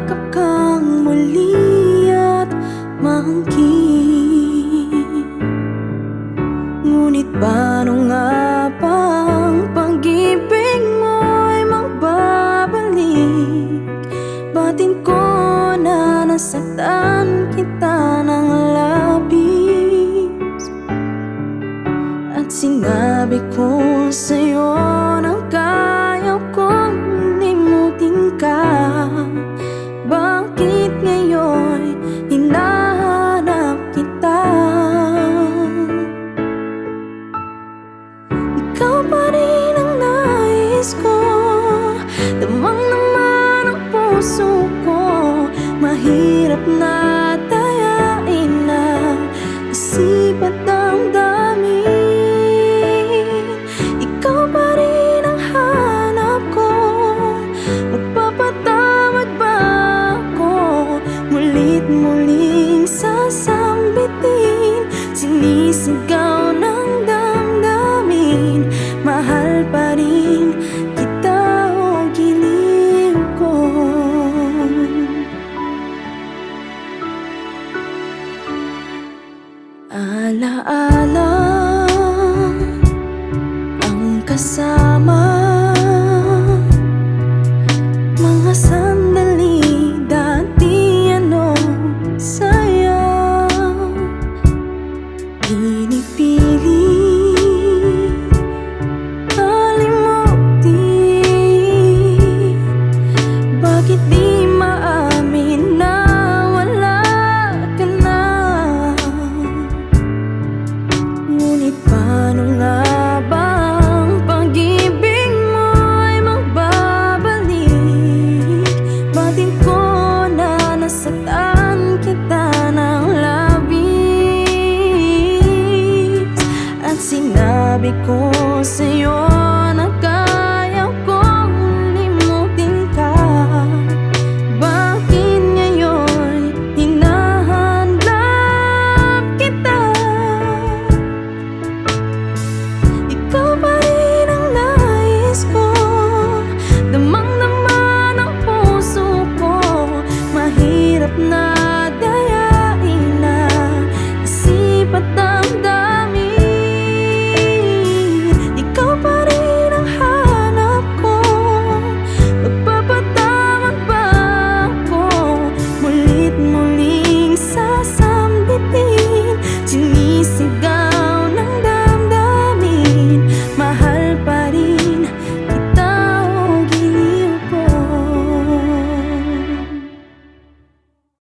yakap kang muli at maangkin. Ngunit paano nga bang pag-ibig mo'y magbabalik? Batin ko na nasaktan kita ng labis, at sinabi ko sa'yo na kaya kong limutin ka. Bakit ngayon hinahanap kita? Ikaw pa rin ang nais ko, damang naman ang puso